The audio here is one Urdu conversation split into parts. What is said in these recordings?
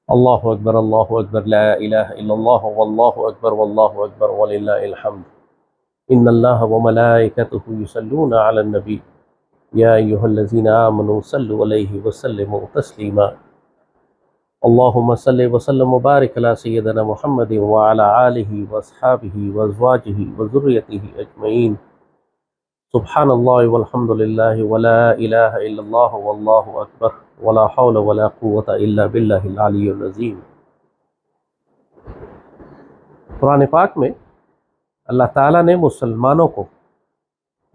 اللہ اکبر لا الہ الا اللہ واللہ اکبر وللہ الحمد ان اللہ وملائکتہ یصلون علی النبی یا ایہا الذین آمنوا صلوا علیہ وسلموا تسلیما اللہم صل وسلم وبارک علی سیدنا محمد وعلی آلہ واصحابہ وازواجہ وذریتہ اجمعین سبحان اللہ والحمد للہ ولا الہ الا اللہ واللہ اکبر ولا حول ولا قوة الا باللہ العلی العظیم۔ قرآن پاک میں اللہ تعالیٰ نے مسلمانوں کو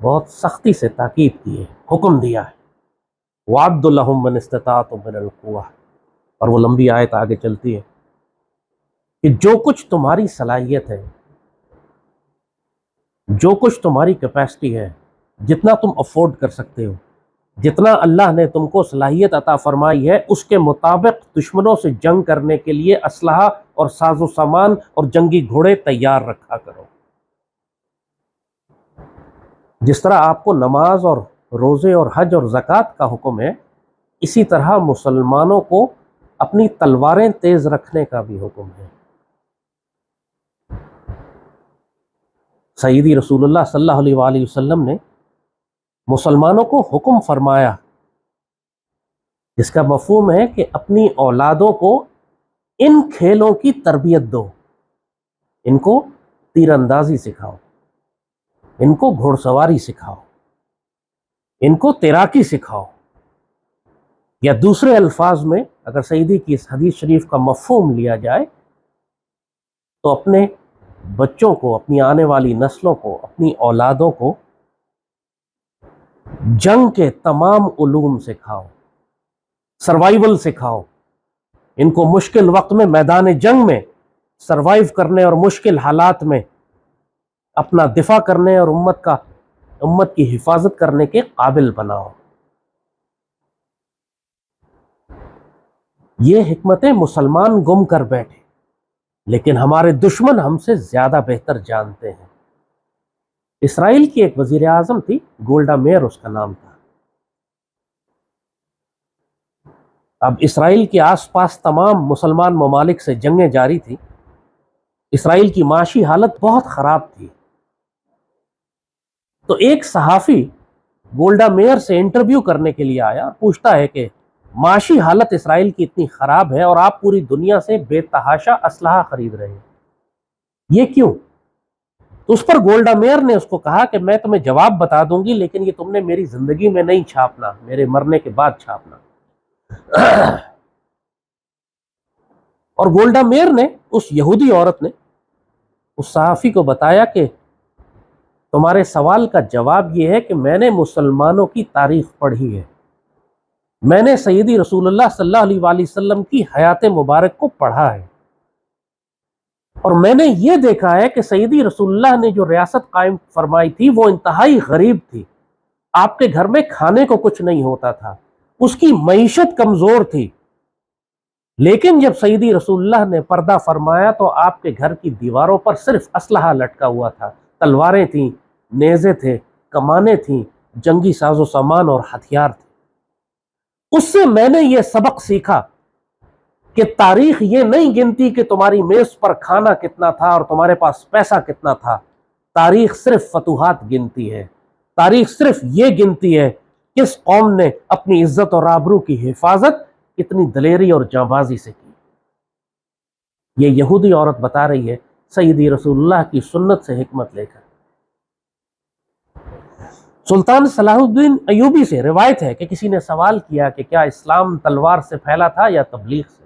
بہت سختی سے تاکید کی ہے، حکم دیا ہے، وَعَدُّ لَهُم مَّنِ اسْتَطَعْتُم مِّنَ الْقُوَّةِ، اور وہ لمبی آیت آگے چلتی ہے کہ جو کچھ تمہاری صلاحیت ہے، جو کچھ تمہاری کیپیسٹی ہے، جتنا تم افورڈ کر سکتے ہو، جتنا اللہ نے تم کو صلاحیت عطا فرمائی ہے، اس کے مطابق دشمنوں سے جنگ کرنے کے لیے اسلحہ اور ساز و سامان اور جنگی گھوڑے تیار رکھا کرو۔ جس طرح آپ کو نماز اور روزے اور حج اور زکوٰۃ کا حکم ہے، اسی طرح مسلمانوں کو اپنی تلواریں تیز رکھنے کا بھی حکم ہے۔ سیدی رسول اللہ صلی اللہ علیہ وآلہ وسلم نے مسلمانوں کو حکم فرمایا، جس کا مفہوم ہے کہ اپنی اولادوں کو ان کھیلوں کی تربیت دو، ان کو تیر اندازی سکھاؤ، ان کو گھوڑ سواری سکھاؤ، ان کو تیراکی سکھاؤ، یا دوسرے الفاظ میں اگر سیدی کی اس حدیث شریف کا مفہوم لیا جائے تو اپنے بچوں کو، اپنی آنے والی نسلوں کو، اپنی اولادوں کو جنگ کے تمام علوم سکھاؤ، سروائیول سکھاؤ، ان کو مشکل وقت میں میدان جنگ میں سروائیو کرنے اور مشکل حالات میں اپنا دفاع کرنے اور امت کی حفاظت کرنے کے قابل بناؤ۔ یہ حکمتیں مسلمان گم کر بیٹھے، لیکن ہمارے دشمن ہم سے زیادہ بہتر جانتے ہیں۔ اسرائیل کی ایک وزیر اعظم تھی، گولڈا میئر اس کا نام تھا۔ اب اسرائیل کے آس پاس تمام مسلمان ممالک سے جنگیں جاری تھی، اسرائیل کی معاشی حالت بہت خراب تھی، تو ایک صحافی گولڈا میئر سے انٹرویو کرنے کے لیے آیا، پوچھتا ہے کہ معاشی حالت اسرائیل کی اتنی خراب ہے اور آپ پوری دنیا سے بے تحاشا اسلحہ خرید رہے ہیں، یہ کیوں؟ تو اس پر گولڈا میئر نے اس کو کہا کہ میں تمہیں جواب بتا دوں گی، لیکن یہ تم نے میری زندگی میں نہیں چھاپنا، میرے مرنے کے بعد چھاپنا۔ اور گولڈا میئر نے، اس یہودی عورت نے اس صحافی کو بتایا کہ تمہارے سوال کا جواب یہ ہے کہ میں نے مسلمانوں کی تاریخ پڑھی ہے، میں نے سیدی رسول اللہ صلی اللہ علیہ وآلہ وسلم کی حیات مبارک کو پڑھا ہے، اور میں نے یہ دیکھا ہے کہ سیدی رسول اللہ نے جو ریاست قائم فرمائی تھی وہ انتہائی غریب تھی، آپ کے گھر میں کھانے کو کچھ نہیں ہوتا تھا، اس کی معیشت کمزور تھی، لیکن جب سیدی رسول اللہ نے پردہ فرمایا تو آپ کے گھر کی دیواروں پر صرف اسلحہ لٹکا ہوا تھا، تلواریں تھیں، نیزے تھے، کمانیں تھیں، جنگی ساز و سامان اور ہتھیار تھے۔ اس سے میں نے یہ سبق سیکھا کہ تاریخ یہ نہیں گنتی کہ تمہاری میز پر کھانا کتنا تھا اور تمہارے پاس پیسہ کتنا تھا، تاریخ صرف فتوحات گنتی ہے، تاریخ صرف یہ گنتی ہے کس قوم نے اپنی عزت اور آبرو کی حفاظت کتنی دلیری اور جانبازی سے کی۔ یہ یہودی عورت بتا رہی ہے سیدی رسول اللہ کی سنت سے حکمت لے کر۔ سلطان صلاح الدین ایوبی سے روایت ہے کہ کسی نے سوال کیا کہ کیا اسلام تلوار سے پھیلا تھا یا تبلیغ سے؟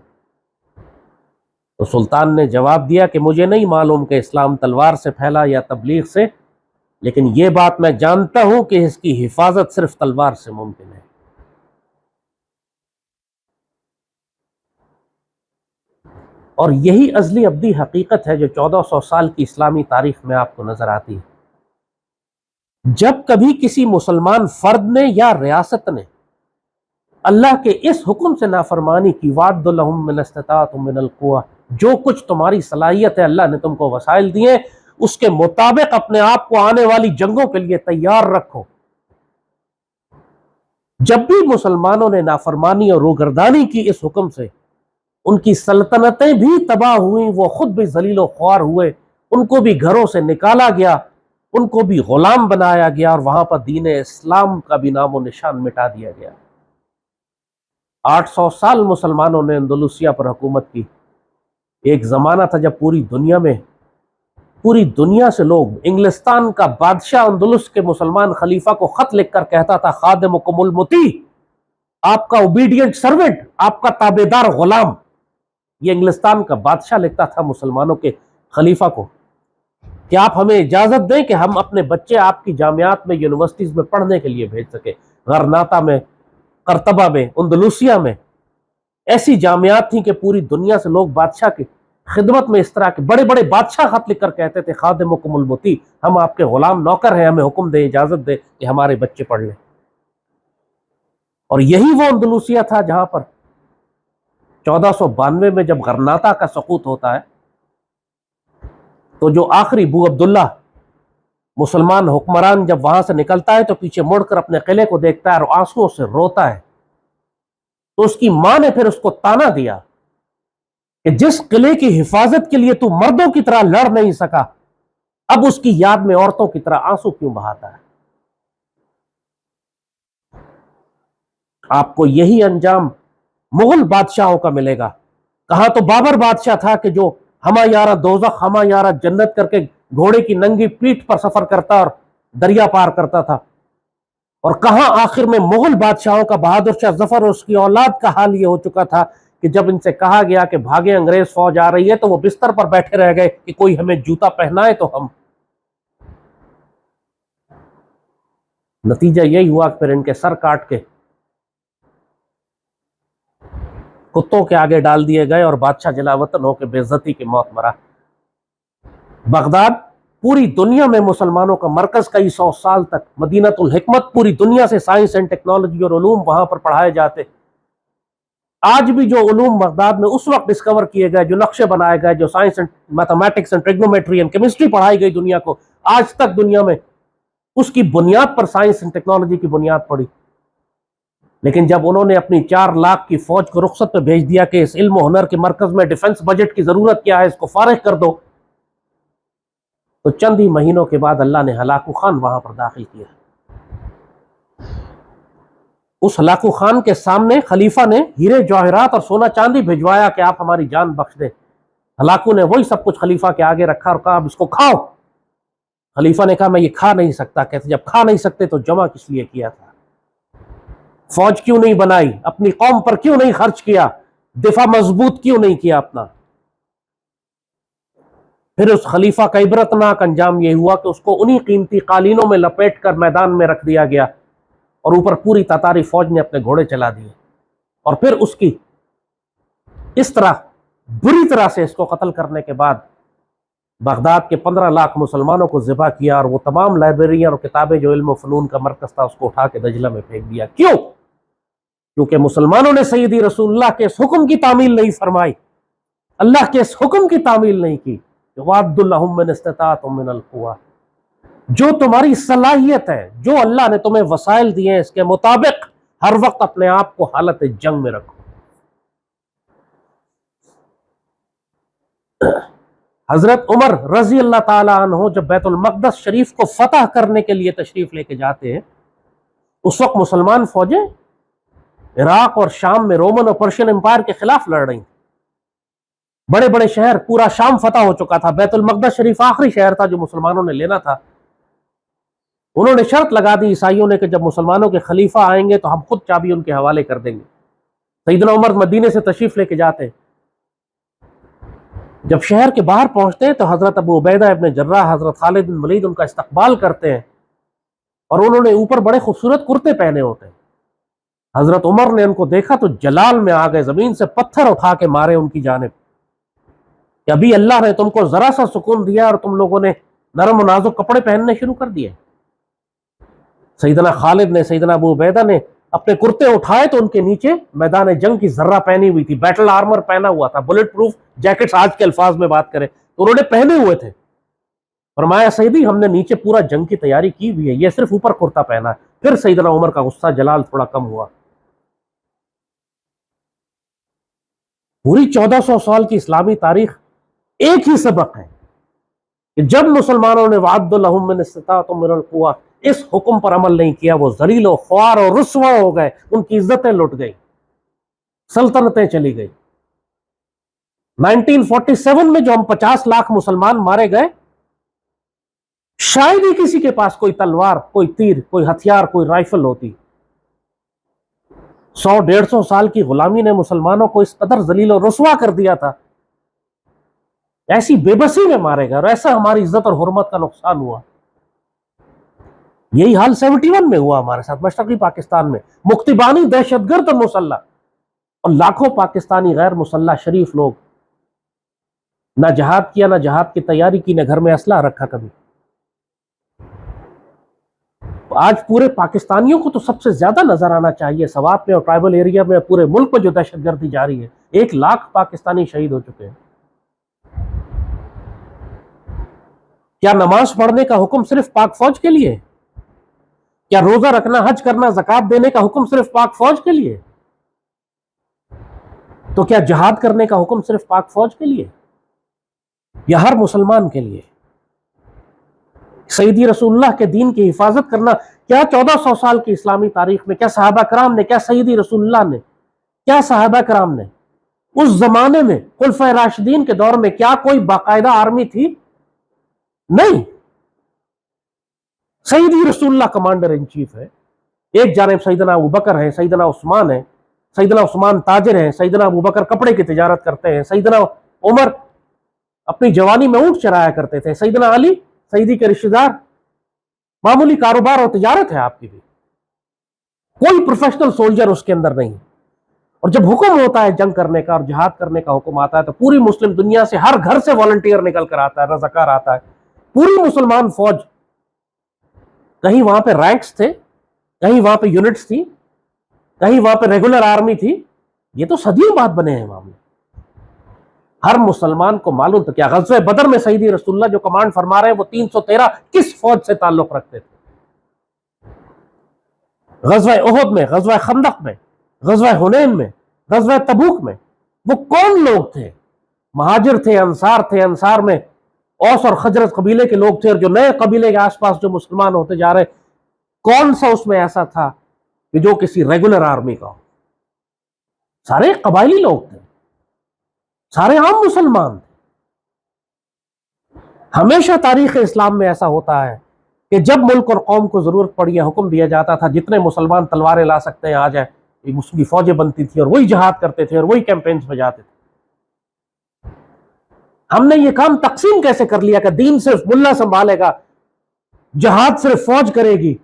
تو سلطان نے جواب دیا کہ مجھے نہیں معلوم کہ اسلام تلوار سے پھیلا یا تبلیغ سے، لیکن یہ بات میں جانتا ہوں کہ اس کی حفاظت صرف تلوار سے ممکن ہے۔ اور یہی ازلی ابدی حقیقت ہے جو 1400 سال کی اسلامی تاریخ میں آپ کو نظر آتی ہے۔ جب کبھی کسی مسلمان فرد نے یا ریاست نے اللہ کے اس حکم سے نافرمانی کی، وَعَدُّ لَهُم مِّنَ اسْتَطَعْتُم مِّنَ الْقُوَّةِ، جو کچھ تمہاری صلاحیت ہے اللہ نے تم کو وسائل دیے، اس کے مطابق اپنے آپ کو آنے والی جنگوں کے لیے تیار رکھو۔ جب بھی مسلمانوں نے نافرمانی اور روگردانی کی اس حکم سے، ان کی سلطنتیں بھی تباہ ہوئیں، وہ خود بھی ذلیل و خوار ہوئے، ان کو بھی گھروں سے نکالا گیا، ان کو بھی غلام بنایا گیا، اور وہاں پر دین اسلام کا بھی نام و نشان مٹا دیا گیا۔ 800 سال مسلمانوں نے اندلسیہ پر حکومت کی۔ ایک زمانہ تھا جب پوری دنیا سے لوگ، انگلستان کا بادشاہ اندلس کے مسلمان خلیفہ کو خط لکھ کر کہتا تھا خادمکم المطیع، آپ کا اوبیڈینٹ سرونٹ، آپ کا تابعدار غلام۔ یہ انگلستان کا بادشاہ لکھتا تھا مسلمانوں کے خلیفہ کو کہ آپ ہمیں اجازت دیں کہ ہم اپنے بچے آپ کی جامعات میں، یونیورسٹیز میں پڑھنے کے لیے بھیج سکیں۔ غرناطہ میں، قرطبہ میں، اندلسیہ میں ایسی جامعات تھیں کہ پوری دنیا سے لوگ بادشاہ کی خدمت میں، اس طرح کے بڑے بڑے بادشاہ خط لکھ کر کہتے تھے خادمکم المطیع، ہم آپ کے غلام نوکر ہیں، ہمیں حکم دیں، اجازت دیں کہ ہمارے بچے پڑھ لیں۔ اور یہی وہ اندلسیہ تھا جہاں پر 1492 میں جب غرناطہ کا سقوط ہوتا ہے تو جو آخری بو عبداللہ مسلمان حکمران جب وہاں سے نکلتا ہے تو پیچھے مڑ کر اپنے قلعے کو دیکھتا ہے اور آنسوؤں سے روتا ہے۔ تو اس کی ماں نے پھر اس کو تانا دیا کہ جس قلعے کی حفاظت کے لیے تو مردوں کی طرح لڑ نہیں سکا، اب اس کی یاد میں عورتوں کی طرح آنسو کیوں بہاتا ہے؟ آپ کو یہی انجام مغل بادشاہوں کا ملے گا۔ کہاں تو بابر بادشاہ تھا کہ جو ہما یارہ دوزخ ہما یارہ جنت کر کے گھوڑے کی ننگی پیٹھ پر سفر کرتا اور دریا پار کرتا تھا، اور کہاں آخر میں مغل بادشاہوں کا بہادر شاہ ظفر اور اس کی اولاد کا حال یہ ہو چکا تھا کہ جب ان سے کہا گیا کہ بھاگے انگریز فوج آ رہی ہے تو وہ بستر پر بیٹھے رہ گئے کہ کوئی ہمیں جوتا پہنائے تو ہم۔ نتیجہ یہی ہوا کہ پھر ان کے سر کاٹ کے کتوں کے آگے ڈال دیے گئے اور بادشاہ جلا وطن ہو کے بے عزتی کی موت مرا۔ بغداد پوری دنیا میں مسلمانوں کا مرکز، کئی 100 سال تک مدینۃ الحکمت، پوری دنیا سے سائنس اینڈ ٹیکنالوجی اور علوم وہاں پر پڑھائے جاتے۔ آج بھی جو علوم بغداد میں اس وقت ڈسکور کیے گئے، جو نقشے بنائے گئے، جو science and mathematics and trigonometry and chemistry پڑھائی گئی دنیا کو، آج تک دنیا میں اس کی بنیاد پر سائنس اینڈ ٹیکنالوجی کی بنیاد پڑی۔ لیکن جب انہوں نے اپنی 4 لاکھ کی فوج کو رخصت پہ بھیج دیا کہ اس علم و ہنر کے مرکز میں ڈیفنس بجٹ کی ضرورت کیا ہے، اس کو فارغ کر دو، تو چند ہی مہینوں کے بعد اللہ نے ہلاکو خان وہاں پر داخل کیا۔ اس ہلاکو خان کے سامنے خلیفہ نے ہیرے جواہرات اور سونا چاندی بھجوایا کہ آپ ہماری جان بخش دیں۔ ہلاکو نے وہی سب کچھ خلیفہ کے آگے رکھا اور کہا اب اس کو کھاؤ۔ خلیفہ نے کہا میں یہ کھا نہیں سکتا۔ کہتے جب کھا نہیں سکتے تو جمع کس لیے کیا تھا؟ فوج کیوں نہیں بنائی؟ اپنی قوم پر کیوں نہیں خرچ کیا؟ دفاع مضبوط کیوں نہیں کیا اپنا؟ پھر اس خلیفہ کا عبرتناک انجام یہ ہوا کہ اس کو انہی قیمتی قالینوں میں لپیٹ کر میدان میں رکھ دیا گیا اور اوپر پوری تاتاری فوج نے اپنے گھوڑے چلا دیے، اور پھر اس کی اس طرح بری طرح سے اس کو قتل کرنے کے بعد بغداد کے 15 لاکھ مسلمانوں کو ذبح کیا، اور وہ تمام لائبریریاں اور کتابیں جو علم و فنون کا مرکز تھا اس کو اٹھا کے دجلہ میں پھینک دیا۔ کیوں؟ کیونکہ مسلمانوں نے سیدی رسول اللہ کے اس حکم کی تعمیل نہیں فرمائی، اللہ کے اس حکم کی تعمیل نہیں کی کہ وَأَعِدُّوا لَهُم مِّنِ اسْتَطَعْتُم مِّنَ الْقُوَّةِ، جو تمہاری صلاحیت ہے، جو اللہ نے تمہیں وسائل دیے ہیں، اس کے مطابق ہر وقت اپنے آپ کو حالت جنگ میں رکھو۔ حضرت عمر رضی اللہ تعالی عنہ جب بیت المقدس شریف کو فتح کرنے کے لیے تشریف لے کے جاتے ہیں، اس وقت مسلمان فوجیں عراق اور شام میں رومن اور پرشین امپائر کے خلاف لڑ رہی تھیں۔ بڑے بڑے شہر، پورا شام فتح ہو چکا تھا، بیت المقدس شریف آخری شہر تھا جو مسلمانوں نے لینا تھا۔ انہوں نے شرط لگا دی عیسائیوں نے کہ جب مسلمانوں کے خلیفہ آئیں گے تو ہم خود چابی ان کے حوالے کر دیں گے۔ سیدنا عمر مدینے سے تشریف لے کے جاتے ہیں، جب شہر کے باہر پہنچتے ہیں تو حضرت ابو عبیدہ ابن جراح، حضرت خالد بن ولید ان کا استقبال کرتے ہیں، اور انہوں نے اوپر بڑے خوبصورت کرتے پہنے ہوتے ہیں۔ حضرت عمر نے ان کو دیکھا تو جلال میں آ گئے، زمین سے پتھر اٹھا کے مارے ان کی جانب کہ ابھی اللہ نے تم کو ذرا سا سکون دیا اور تم لوگوں نے نرم و نازک کپڑے پہننے شروع کر دیے۔ سیدنا خالد نے، سیدنا ابو عبیدہ نے اپنے کرتے اٹھائے تو ان کے نیچے میدان جنگ کی ذرہ پہنی ہوئی تھی، بیٹل آرمر پہنا ہوا تھا، بلٹ پروف جیکٹس آج کے الفاظ میں بات کریں تو انہوں نے پہنے ہوئے تھے۔ فرمایا سیدی ہم نے نیچے پورا جنگ کی تیاری کی ہوئی ہے، یہ صرف اوپر کرتا پہنا ہے۔ پھر سیدنا عمر کا غصہ جلال تھوڑا کم ہوا۔ پوری 1400 سال کی اسلامی تاریخ ایک ہی سبق ہے کہ جب مسلمانوں نے وَأَعِدُّوا لَهُم مِّنَ اسْتَطَاعْتُم مِّنَ الْقُوَّةِ اس حکم پر عمل نہیں کیا، وہ ذلیل و خوار اور رسوا ہو گئے، ان کی عزتیں لٹ گئی، سلطنتیں چلی گئی۔ 1947 میں جو ہم 50 لاکھ مسلمان مارے گئے، شاید ہی کسی کے پاس کوئی تلوار، کوئی تیر، کوئی ہتھیار، کوئی رائفل ہوتی۔ 100-150 سال کی غلامی نے مسلمانوں کو اس قدر ذلیل و رسوا کر دیا تھا، ایسی بے بسی میں مارے گئے، اور ایسا ہماری عزت اور حرمت کا نقصان ہوا۔ یہی حال 71 میں ہوا ہمارے ساتھ، مشرقی پاکستان میں مکتبانی دہشت گرد اور مسلح، اور لاکھوں پاکستانی غیر مسلح شریف لوگ، نہ جہاد کیا، نہ جہاد کی تیاری کی، نہ گھر میں اسلحہ رکھا کبھی۔ آج پورے پاکستانیوں کو تو سب سے زیادہ نظر آنا چاہیے سوات میں اور ٹرائبل ایریا میں، پورے ملک میں جو دہشت گردی جاری ہے۔ 1 لاکھ پاکستانی شہید ہو چکے ہیں۔ کیا نماز پڑھنے کا حکم صرف پاک فوج کے لیے؟ کیا روزہ رکھنا، حج کرنا، زکوٰۃ دینے کا حکم صرف پاک فوج کے لیے؟ تو کیا جہاد کرنے کا حکم صرف پاک فوج کے لیے یا ہر مسلمان کے لیے؟ سیدی رسول اللہ کے دین کی حفاظت کرنا، کیا 1400 سال کی اسلامی تاریخ میں، کیا صحابہ کرام نے، کیا سیدی رسول اللہ نے، کیا صحابہ کرام نے اس زمانے میں خلفائے راشدین کے دور میں کیا کوئی باقاعدہ آرمی تھی؟ نہیں۔ سیدی رسول اللہ کمانڈر ان چیف ہے، ایک جانب سیدنا ابوبکر ہیں، سیدنا عثمان ہیں، سیدنا عثمان تاجر ہیں، سیدنا ابوبکر کپڑے کی تجارت کرتے ہیں، سیدنا عمر اپنی جوانی میں اونٹ چرایا کرتے تھے، سیدنا علی سیدی کے رشتہ دار، معمولی کاروبار اور تجارت ہے آپ کی بھی، کوئی پروفیشنل سولجر اس کے اندر نہیں۔ اور جب حکم ہوتا ہے جنگ کرنے کا اور جہاد کرنے کا حکم آتا ہے تو پوری مسلم دنیا سے، ہر گھر سے والنٹیئر نکل کر آتا ہے، رضاکار آتا ہے، پوری مسلمان فوج۔ کہیں وہاں پہ رینکس تھے، کہیں وہاں پہ یونٹس تھی، کہیں وہاں پہ ریگولر آرمی تھی، یہ تو صدیوں بعد بنے ہیں معاملے۔ ہر مسلمان کو معلوم تھا کیا غزوہ بدر میں سیدی رسول اللہ جو کمانڈ فرما رہے ہیں وہ 313 کس فوج سے تعلق رکھتے تھے؟ غزوہ احد میں، غزوہ خندق میں، غزوہ حنین میں، غزوہ تبوک میں وہ کون لوگ تھے؟ مہاجر تھے، انصار تھے، انصار میں اوس اور خزرج قبیلے کے لوگ تھے، اور جو نئے قبیلے کے آس پاس جو مسلمان ہوتے جا رہے، کون سا اس میں ایسا تھا کہ جو کسی ریگولر آرمی کا ہو؟ سارے قبائلی لوگ تھے، سارے عام مسلمان تھے۔ ہمیشہ تاریخ اسلام میں ایسا ہوتا ہے کہ جب ملک اور قوم کو ضرورت پڑی ہے حکم دیا جاتا تھا جتنے مسلمان تلواریں لا سکتے ہیں آ جائے، اس کی فوجیں بنتی تھی اور وہی جہاد کرتے تھے اور وہی کیمپینز میں جاتے تھے۔ ہم نے یہ کام تقسیم کیسے کر لیا کہ دین صرف ملا سنبھالے گا، جہاد صرف فوج کرے گی؟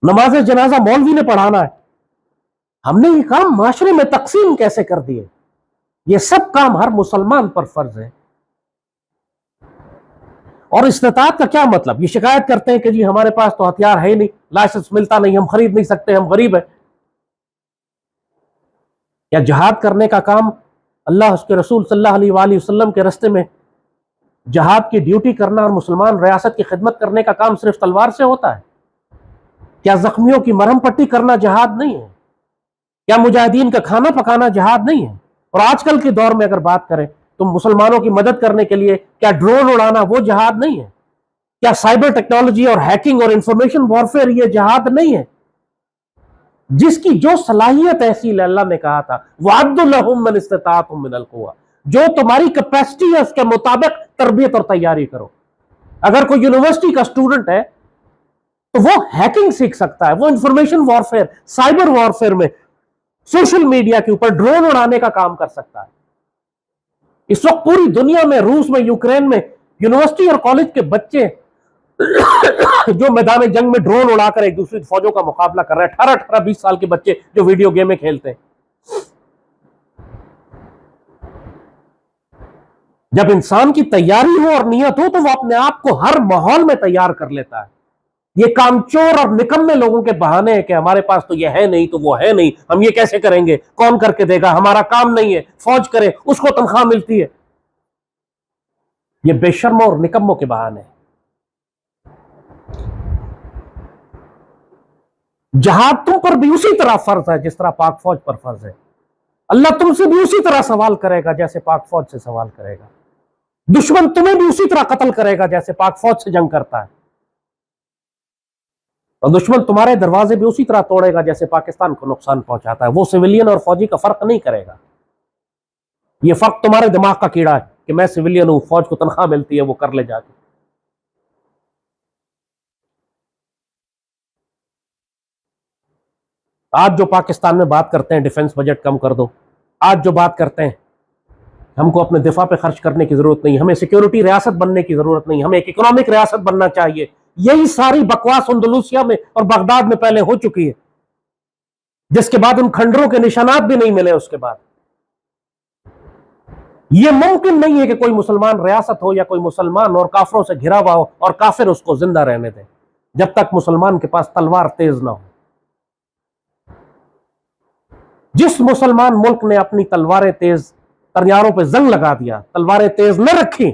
نماز جنازہ مولوی نے پڑھانا ہے۔ ہم نے یہ کام معاشرے میں تقسیم کیسے کر دیے؟ یہ سب کام ہر مسلمان پر فرض ہے۔ اور استطاعت کا کیا مطلب؟ یہ شکایت کرتے ہیں کہ جی ہمارے پاس تو ہتھیار ہے ہی نہیں، لائسنس ملتا نہیں، ہم خرید نہیں سکتے، ہم غریب ہیں۔ یا جہاد کرنے کا کام اللہ اس کے رسول صلی اللہ علیہ وآلہ وسلم کے راستے میں جہاد کی ڈیوٹی کرنا اور مسلمان ریاست کی خدمت کرنے کا کام صرف تلوار سے ہوتا ہے؟ کیا زخمیوں کی مرہم پٹی کرنا جہاد نہیں ہے؟ کیا مجاہدین کا کھانا پکانا جہاد نہیں ہے؟ اور آج کل کے دور میں اگر بات کریں تو مسلمانوں کی مدد کرنے کے لیے کیا ڈرون اڑانا وہ جہاد نہیں ہے؟ کیا سائبر ٹیکنالوجی اور ہیکنگ اور انفارمیشن وارفیئر یہ جہاد نہیں ہے؟ جس کی جو صلاحیت ایسی اللہ نے کہا تھا وَأَعِدُّوا لَهُم مِّنَ اسْتَطَاعْتُم مِّنَ الْقُوَّةِ، جو تمہاری کیپیسٹی ہے اس کے مطابق تربیت اور تیاری کرو۔ اگر کوئی یونیورسٹی کا اسٹوڈنٹ ہے تو وہ ہیکنگ سیکھ سکتا ہے، وہ انفارمیشن وارفیئر، سائبر وارفیئر میں، سوشل میڈیا کے اوپر ڈرون اڑانے کا کام کر سکتا ہے۔ اس وقت پوری دنیا میں، روس میں، یوکرین میں یونیورسٹی اور کالج کے بچے جو میدان جنگ میں ڈرون اڑا کر ایک دوسری فوجوں کا مقابلہ کر رہے ہیں، 18-20 سال کے بچے جو ویڈیو گیمیں کھیلتے ہیں۔ جب انسان کی تیاری ہو اور نیت ہو تو وہ اپنے آپ کو ہر ماحول میں تیار کر لیتا ہے۔ یہ کام چور اور نکمے لوگوں کے بہانے ہیں کہ ہمارے پاس تو یہ ہے نہیں تو وہ ہے نہیں، ہم یہ کیسے کریں گے، کون کر کے دے گا، ہمارا کام نہیں ہے، فوج کرے اس کو تنخواہ ملتی ہے۔ یہ بے شرموں اور نکموں کے بہانے ہیں۔ جہاد تم پر بھی اسی طرح فرض ہے جس طرح پاک فوج پر فرض ہے. اللہ تم سے بھی اسی طرح سوال کرے گا جیسے پاک فوج سے سوال کرے گا. دشمن تمہیں بھی اسی طرح قتل کرے گا جیسے پاک فوج سے جنگ کرتا ہے, اور دشمن تمہارے دروازے بھی اسی طرح توڑے گا جیسے پاکستان کو نقصان پہنچاتا ہے. وہ سویلین اور فوجی کا فرق نہیں کرے گا. یہ فرق تمہارے دماغ کا کیڑا ہے کہ میں سویلین ہوں, فوج کو تنخواہ ملتی ہے, وہ کر لے جا کے. آج جو پاکستان میں بات کرتے ہیں ڈیفنس بجٹ کم کر دو, آج جو بات کرتے ہیں ہم کو اپنے دفاع پہ خرچ کرنے کی ضرورت نہیں, ہمیں سیکیورٹی ریاست بننے کی ضرورت نہیں, ہمیں ایک اکنامک ریاست بننا چاہیے, یہی ساری بکواس اندلوسیا میں اور بغداد میں پہلے ہو چکی ہے, جس کے بعد ان کھنڈروں کے نشانات بھی نہیں ملے. اس کے بعد یہ ممکن نہیں ہے کہ کوئی مسلمان ریاست ہو یا کوئی مسلمان اور کافروں سے گھرا ہوا ہو اور کافر اس کو زندہ رہنے دے, جب تک مسلمان کے پاس تلوار تیز نہ ہو. جس مسلمان ملک نے اپنی تلواریں تیز تریاروں پہ زنگ لگا دیا, تلواریں تیز نہ رکھی,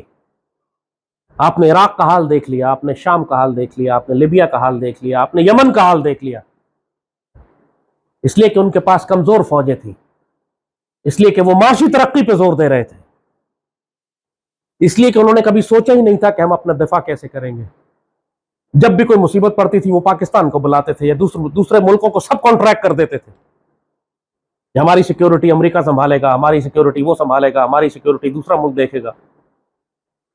آپ نے عراق کا حال دیکھ لیا, آپ نے شام کا حال دیکھ لیا, آپ نے لیبیا کا حال دیکھ لیا, آپ نے یمن کا حال دیکھ لیا. اس لیے کہ ان کے پاس کمزور فوجیں تھیں, اس لیے کہ وہ معاشی ترقی پہ زور دے رہے تھے, اس لیے کہ انہوں نے کبھی سوچا ہی نہیں تھا کہ ہم اپنا دفاع کیسے کریں گے. جب بھی کوئی مصیبت پڑتی تھی وہ پاکستان کو بلاتے تھے یا دوسرے ملکوں کو سب کانٹریکٹ کر دیتے تھے کہ ہماری سیکیورٹی امریکہ سنبھالے گا, ہماری سیکیورٹی وہ سنبھالے گا, ہماری سیکیورٹی دوسرا ملک دیکھے گا.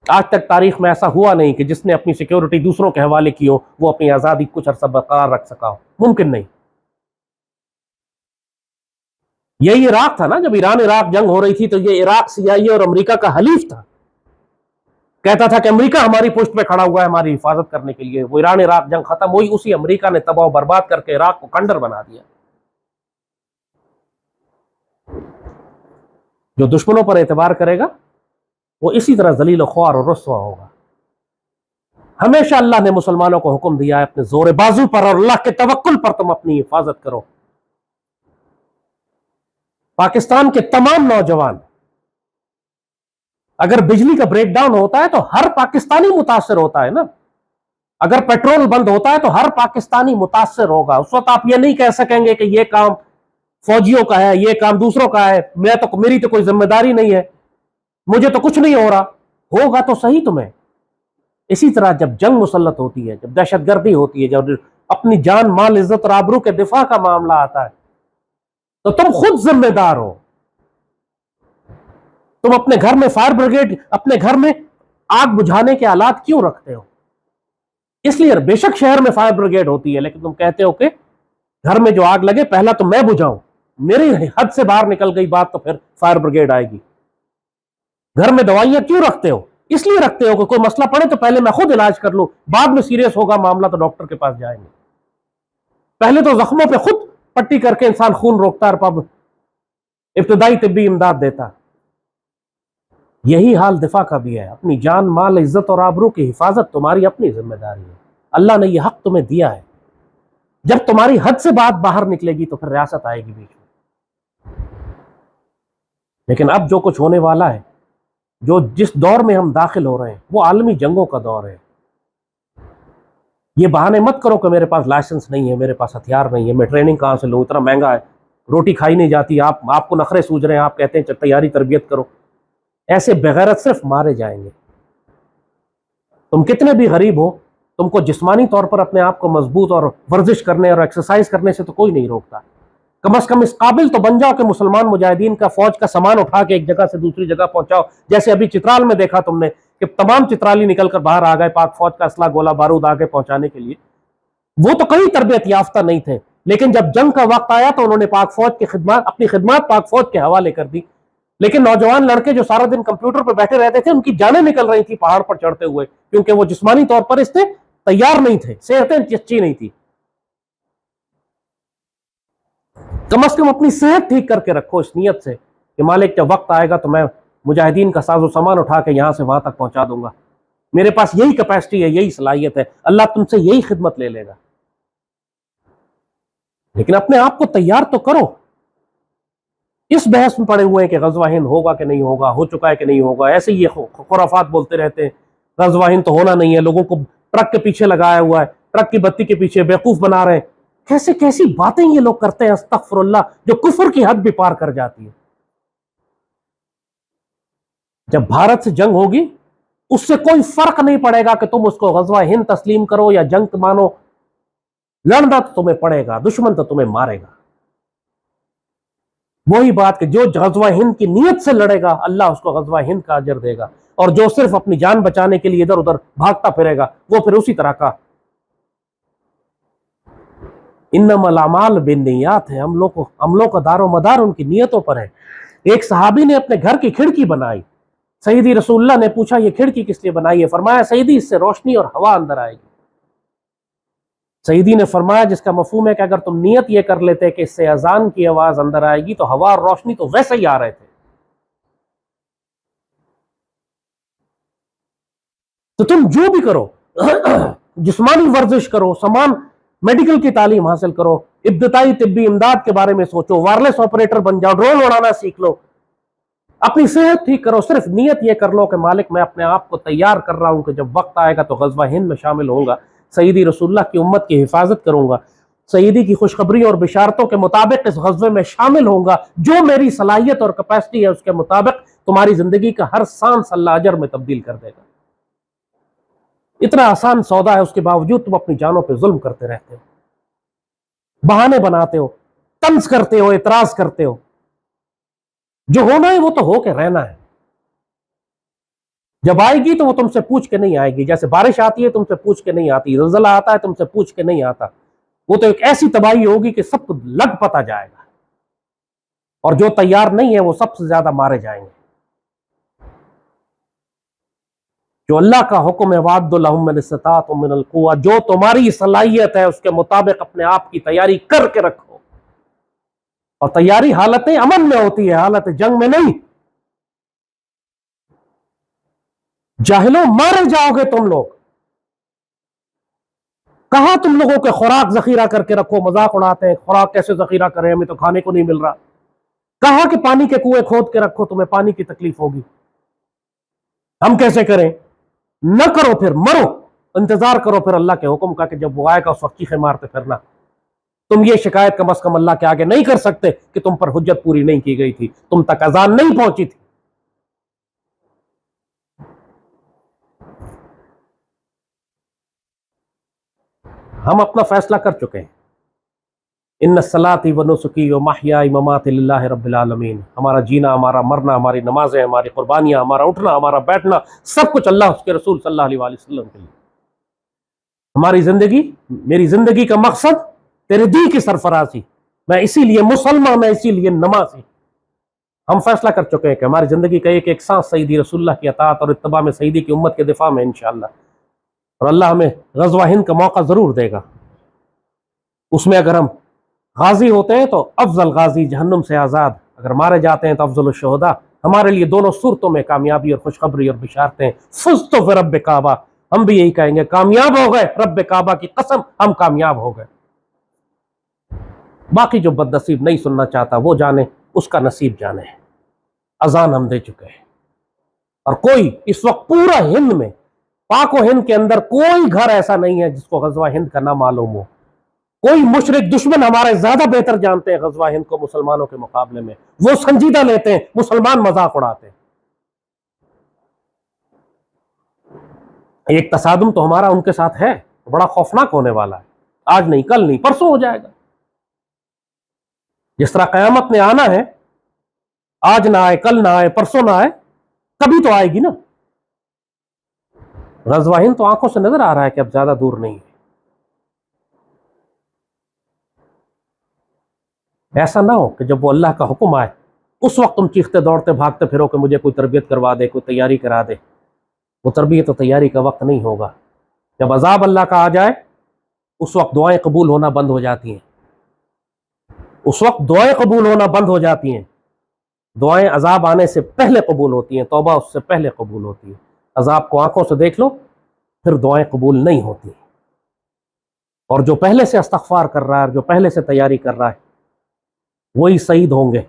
آج تک تاریخ میں ایسا ہوا نہیں کہ جس نے اپنی سیکیورٹی دوسروں کے حوالے کی ہو وہ اپنی آزادی کچھ عرصہ برقرار رکھ سکا ہو, ممکن نہیں. یہی عراق تھا نا, جب ایران عراق جنگ ہو رہی تھی تو یہ عراق CIA اور امریکہ کا حلیف تھا, کہتا تھا کہ امریکہ ہماری پشت پہ کھڑا ہوا ہے ہماری حفاظت کرنے کے لیے. وہ ایران عراق جنگ ختم ہوئی, اسی امریکہ نے تباہ و برباد کر کے عراق کو کھنڈر بنا دیا. جو دشمنوں پر اعتبار کرے گا وہ اسی طرح ذلیل و خوار اور رسوا ہوگا. ہمیشہ اللہ نے مسلمانوں کو حکم دیا ہے اپنے زور بازو پر اور اللہ کے توکل پر تم اپنی حفاظت کرو. پاکستان کے تمام نوجوان, اگر بجلی کا بریک ڈاؤن ہوتا ہے تو ہر پاکستانی متاثر ہوتا ہے نا, اگر پیٹرول بند ہوتا ہے تو ہر پاکستانی متاثر ہوگا. اس وقت آپ یہ نہیں کہہ سکیں گے کہ یہ کام فوجیوں کا ہے, یہ کام دوسروں کا ہے, میری تو کوئی ذمہ داری نہیں ہے, مجھے تو کچھ نہیں ہو رہا. ہوگا تو صحیح تمہیں. اسی طرح جب جنگ مسلط ہوتی ہے, جب دہشت گردی ہوتی ہے, جب اپنی جان مال عزت اور آبرو کے دفاع کا معاملہ آتا ہے تو تم خود ذمہ دار ہو. تم اپنے گھر میں فائر بریگیڈ, اپنے گھر میں آگ بجھانے کے آلات کیوں رکھتے ہو؟ اس لیے بے شک شہر میں فائر بریگیڈ ہوتی ہے, لیکن تم کہتے ہو کہ گھر میں جو آگ لگے پہلا تو میں بجھاؤں, میری حد سے باہر نکل گئی بات تو پھر فائر بریگیڈ آئے گی. گھر میں دوائیاں کیوں رکھتے ہو؟ اس لیے رکھتے ہو کہ کوئی مسئلہ پڑے تو پہلے میں خود علاج کر لوں, بعد میں سیریس ہوگا معاملہ تو ڈاکٹر کے پاس جائیں گے. پہلے تو زخموں پہ خود پٹی کر کے انسان خون روکتا اور پب ابتدائی طبی امداد دیتا. یہی حال دفاع کا بھی ہے. اپنی جان مال عزت اور آبرو کی حفاظت تمہاری اپنی ذمہ داری ہے. اللہ نے یہ حق تمہیں دیا ہے. جب تمہاری حد سے بات باہر نکلے گی تو پھر ریاست آئے گی بیچ میں. لیکن اب جو کچھ ہونے والا ہے, جس دور میں ہم داخل ہو رہے ہیں وہ عالمی جنگوں کا دور ہے. یہ بہانے مت کرو کہ میرے پاس لائسنس نہیں ہے, میرے پاس ہتھیار نہیں ہے, میں ٹریننگ کہاں سے لوں, اتنا مہنگا ہے, روٹی کھائی نہیں جاتی, آپ کو نخرے سوج رہے ہیں, آپ کہتے ہیں تیاری تربیت کرو. ایسے بغیرت صرف مارے جائیں گے. تم کتنے بھی غریب ہو, تم کو جسمانی طور پر اپنے آپ کو مضبوط اور ورزش کرنے اور ایکسرسائز کرنے سے تو کوئی نہیں روکتا. کم از کم اس قابل تو بن جاؤ کہ مسلمان مجاہدین کا فوج کا سامان اٹھا کے ایک جگہ سے دوسری جگہ پہنچاؤ. جیسے ابھی چترال میں دیکھا تم نے کہ تمام چترالی نکل کر باہر آ گئے پاک فوج کا اسلحہ گولہ بارود آگے پہنچانے کے لیے. وہ تو کہیں تربیت یافتہ نہیں تھے, لیکن جب جنگ کا وقت آیا تو انہوں نے پاک فوج کی خدمات, اپنی خدمات پاک فوج کے حوالے کر دی. لیکن نوجوان لڑکے جو سارا دن کمپیوٹر پہ بیٹھے رہتے تھے ان کی جانیں نکل رہی تھی پہاڑ پر چڑھتے ہوئے, کیونکہ وہ جسمانی طور پر اس سے تیار نہیں تھے, صحتیں اچھی نہیں تھی. کم از کم اپنی صحت ٹھیک کر کے رکھو اس نیت سے کہ مالک جب وقت آئے گا تو میں مجاہدین کا ساز و سامان اٹھا کے یہاں سے وہاں تک پہنچا دوں گا, میرے پاس یہی کیپیسٹی ہے, یہی صلاحیت ہے, اللہ تم سے یہی خدمت لے لے گا. لیکن اپنے آپ کو تیار تو کرو. اس بحث میں پڑے ہوئے ہیں کہ غزوہ ہند ہوگا کہ نہیں ہوگا, ہو چکا ہے کہ نہیں ہوگا, ایسے ہی یہ خرافات بولتے رہتے ہیں. غزوہ ہند تو ہونا نہیں ہے, لوگوں کو ٹرک کے پیچھے لگایا ہوا ہے, ٹرک کی بتی کے پیچھے بیوقوف بنا رہے ہیں. کیسے کیسی باتیں یہ لوگ کرتے ہیں استغفر اللہ، جو کفر کی حد بھی پار کر جاتی ہے۔ جب بھارت سے جنگ ہوگی اس سے کوئی فرق نہیں پڑے گا کہ تم اس کو غزوہ ہند تسلیم کرو یا جنگ مانو، لڑنا تو تمہیں پڑے گا، دشمن تو تمہیں مارے گا۔ وہی بات کہ جو غزوہ ہند کی نیت سے لڑے گا اللہ اس کو غزوہ ہند کا اجر دے گا، اور جو صرف اپنی جان بچانے کے لیے ادھر ادھر بھاگتا پھرے گا وہ پھر اسی طرح کا۔ انما الاعمال بالنیات ہے، عملوں کا دار و مدار ان کی نیتوں پر ہے۔ ایک صحابی نے اپنے گھر کی کھڑکی بنائی، سیدی رسول اللہ نے پوچھا یہ کھڑکی کس لیے بنائی ہے؟ فرمایا سیدی اس سے روشنی اور ہوا اندر آئے گی۔ سیدی نے فرمایا جس کا مفہوم ہے کہ اگر تم نیت یہ کر لیتے کہ اس سے اذان کی آواز اندر آئے گی تو ہوا اور روشنی تو ویسے ہی آ رہے تھے، تو تم جو بھی کرو، جسمانی ورزش کرو، سامان میڈیکل کی تعلیم حاصل کرو، ابتدائی طبی امداد کے بارے میں سوچو، وائرلیس آپریٹر بن جاؤ، ڈرون اڑانا سیکھ لو، اپنی صحت ٹھیک کرو، صرف نیت یہ کر لو کہ مالک میں اپنے آپ کو تیار کر رہا ہوں کہ جب وقت آئے گا تو غزوہ ہند میں شامل ہوں گا، سیدی رسول اللہ کی امت کی حفاظت کروں گا، سیدی کی خوشخبری اور بشارتوں کے مطابق اس غزوے میں شامل ہوں گا، جو میری صلاحیت اور کیپیسٹی ہے اس کے مطابق تمہاری زندگی کا ہر سانس اللہ اجر میں تبدیل کر دے گا۔ اتنا آسان سودا ہے، اس کے باوجود تم اپنی جانوں پہ ظلم کرتے رہتے ہو، بہانے بناتے ہو، طنز کرتے ہو، اعتراض کرتے ہو۔ جو ہونا ہے وہ تو ہو کے رہنا ہے، جب آئے گی تو وہ تم سے پوچھ کے نہیں آئے گی، جیسے بارش آتی ہے تم سے پوچھ کے نہیں آتی، زلزلہ آتا ہے تم سے پوچھ کے نہیں آتا، وہ تو ایک ایسی تباہی ہوگی کہ سب کو لگ پتا جائے گا، اور جو تیار نہیں ہے وہ سب سے زیادہ مارے جائیں گے۔ جو اللہ کا حکم ہے وَأَعِدُّوا لَهُم مِّنِ اسْتَطَعْتُم مِّنَ الْقُوَّةِ، جو تمہاری صلاحیت ہے اس کے مطابق اپنے آپ کی تیاری کر کے رکھو، اور تیاری حالت امن میں ہوتی ہے، حالت جنگ میں نہیں۔ جاہلوں مارے جاؤ گے تم لوگ، کہاں تم لوگوں کے خوراک ذخیرہ کر کے رکھو، مذاق اڑاتے ہیں خوراک کیسے ذخیرہ کریں، ہمیں تو کھانے کو نہیں مل رہا، کہاں کہ پانی کے کنویں کھود کے رکھو، تمہیں پانی کی تکلیف ہوگی، ہم کیسے کریں؟ نہ کرو، پھر مرو، انتظار کرو پھر اللہ کے حکم کا کہ جب وہ آئے گا اس وقت چیخے مارتے پھرنا۔ تم یہ شکایت کم از کم اللہ کے آگے نہیں کر سکتے کہ تم پر حجت پوری نہیں کی گئی تھی، تم تک اذان نہیں پہنچی تھی۔ ہم اپنا فیصلہ کر چکے ہیں، ان صلاتی و نسکی و محیائی مماتی للہ رب العالمین، ہمارا جینا، ہمارا مرنا، ہماری نمازیں، ہماری قربانیاں، ہمارا اٹھنا، ہمارا بیٹھنا، سب کچھ اللہ اس کے رسول صلی اللہ علیہ وآلہ وسلم کے لیے۔ ہماری زندگی، میری زندگی کا مقصد تیرے دین کی سرفرازی، میں اسی لیے مسلمان، میں اسی لیے نمازی۔ ہم فیصلہ کر چکے ہیں کہ ہماری زندگی کا ایک ایک سانس سیدی رسول اللہ کی اطاعت اور اتباع میں، سیدی کی امت کے دفاع میں انشاءاللہ، اور اللہ ہمیں غزوہ ہند کا موقع ضرور دے گا۔ اس میں اگر ہم غازی ہوتے ہیں تو افضل غازی جہنم سے آزاد، اگر مارے جاتے ہیں تو افضل الشہداء۔ ہمارے لیے دونوں صورتوں میں کامیابی اور خوشخبری اور بشارتیں۔ فزت برب کعبہ، ہم بھی یہی کہیں گے، کامیاب ہو گئے، رب کعبہ کی قسم ہم کامیاب ہو گئے۔ باقی جو بد نصیب نہیں سننا چاہتا وہ جانے، اس کا نصیب جانے۔ اذان ہم دے چکے ہیں، اور کوئی اس وقت پورا ہند میں، پاک و ہند کے اندر کوئی گھر ایسا نہیں ہے جس کو غزوہ ہند کا نہ معلوم ہو۔ کوئی مشرک دشمن ہمارے زیادہ بہتر جانتے ہیں غزوہ ہند کو مسلمانوں کے مقابلے میں، وہ سنجیدہ لیتے ہیں، مسلمان مذاق اڑاتے ہیں۔ ایک تصادم تو ہمارا ان کے ساتھ ہے، بڑا خوفناک ہونے والا ہے، آج نہیں، کل نہیں، پرسوں ہو جائے گا۔ جس طرح قیامت نے آنا ہے، آج نہ آئے، کل نہ آئے، پرسوں نہ آئے، کبھی تو آئے گی نا۔ غزوہ ہند تو آنکھوں سے نظر آ رہا ہے کہ اب زیادہ دور نہیں ہے۔ ایسا نہ ہو کہ جب وہ اللہ کا حکم آئے اس وقت تم چیختے دوڑتے بھاگتے پھرو کہ مجھے کوئی تربیت کروا دے، کوئی تیاری کرا دے۔ وہ تربیت و تیاری کا وقت نہیں ہوگا۔ جب عذاب اللہ کا آ جائے اس وقت دعائیں قبول ہونا بند ہو جاتی ہیں، اس وقت دعائیں قبول ہونا بند ہو جاتی ہیں۔ دعائیں عذاب آنے سے پہلے قبول ہوتی ہیں، توبہ اس سے پہلے قبول ہوتی ہے۔ عذاب کو آنکھوں سے دیکھ لو پھر دعائیں قبول نہیں ہوتی، اور جو پہلے سے استغفار کر رہا ہے، جو پہلے سے تیاری کر رہا ہے، وہی سعید ہوں گے،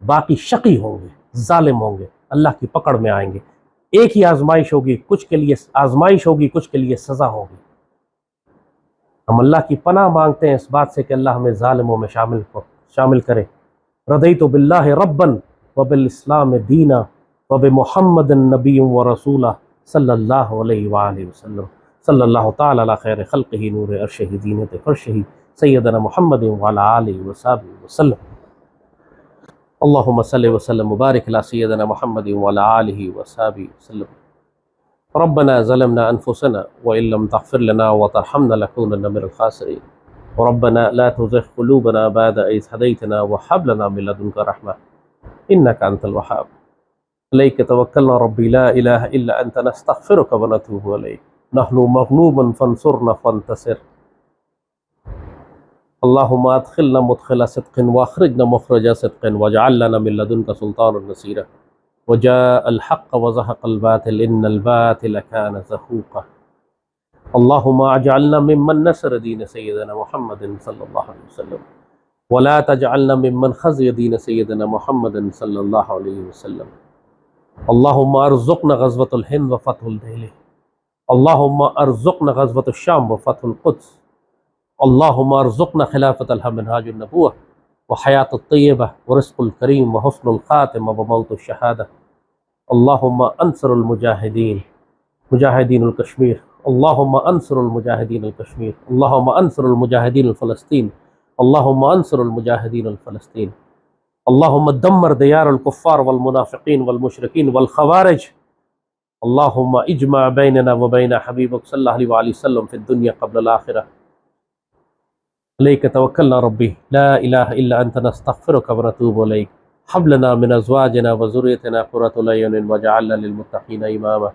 باقی شقی ہوں گے، ظالم ہوں گے، اللہ کی پکڑ میں آئیں گے۔ ایک ہی آزمائش ہوگی، کچھ کے لیے آزمائش ہوگی، کچھ کے لیے سزا ہوگی۔ ہم اللہ کی پناہ مانگتے ہیں اس بات سے کہ اللہ ہمیں ظالموں میں شامل کرے۔ رضیت باللہ ربا وبالاسلام دینا وبمحمد نبی ورسولہ صلی اللہ علیہ وآلہ وسلم۔ صلی اللہ تعالی علی خیر خلقہ نور عرشہ زینت فرشہ سیدنا محمد وعلی آلہ وصحبہ وسلم۔ اللہم صلی وسلم وبارک علی سیدنا محمد وعلی آلہ وصحبہ وسلم۔ ربنا ظلمنا انفسنا وان لم تغفر لنا وترحمنا لنكونن من الخاسرين ربنا لا تزغ قلوبنا بعد إذ هديتنا وهب لنا من لدنك رحمة إنك أنت الوهاب عليك توكلنا ربي لا إله إلا أنت نستغفرك ونتوب إليك نحن مغلوب فانصرنا فانتصر اللهم أدخلنا مدخل صدق واخرجنا مخرج صدق واجعل لنا من لدنك سلطانا نصيرا وجاء الحق وزهق الباطل إن الباطل كان زهوقا اللهم اجعلنا ممن نصر دين سيدنا محمد صلى الله عليه وسلم ولا تجعلنا ممن خزي دين سيدنا محمد صلى الله عليه وسلم اللهم ارزقنا غزوة الهند وفتح الدهلي اللهم ارزقنا غزوة الشام وفتح القدس اللهم ارزقنا خلافة منهاج النبوة وحياة الطيبة ورزق الكريم وحسن الخاتمة وموت الشهادة اللهم انصر المجاهدين مجاهدين الكشمير اللهم انصر المجاهدين الكشمير اللهم انصر المجاهدين الفلسطين اللهم انصر المجاهدين الفلسطين اللهم دمر ديار الكفار والمنافقين والمشركين والخوارج اللهم اجمع بيننا وبين حبيبك صلى الله عليه وآله وسلم في الدنيا قبل الآخرة عليك توكلنا ربي لا إله إلا أنت نستغفرك ونتوب إليك هب لنا من أزواجنا وذريتنا قرة أعين واجعلنا للمتقين إماما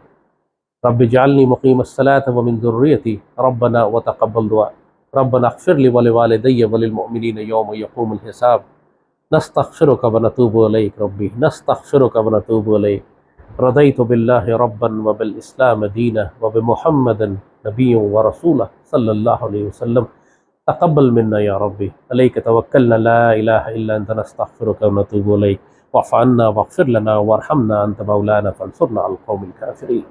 رب اجعلني مقيم الصلاة ومن ذريتي ربنا وتقبل دعاء ربنا اغفر لي ولوالدي وللمؤمنين يوم يقوم الحساب نستغفرك ونتوب إليك ربي نستغفرك ونتوب إليك رضيت بالله ربا وبالإسلام دينا وبمحمد نبي ورسوله صلى الله عليه وسلم تقبل منا يا ربي عليك توكلنا لا إله إلا أنت نستغفرك ونتوب إليك واعف عنا واغفر لنا وارحمنا أنت مولانا فانصرنا على القوم الكافرين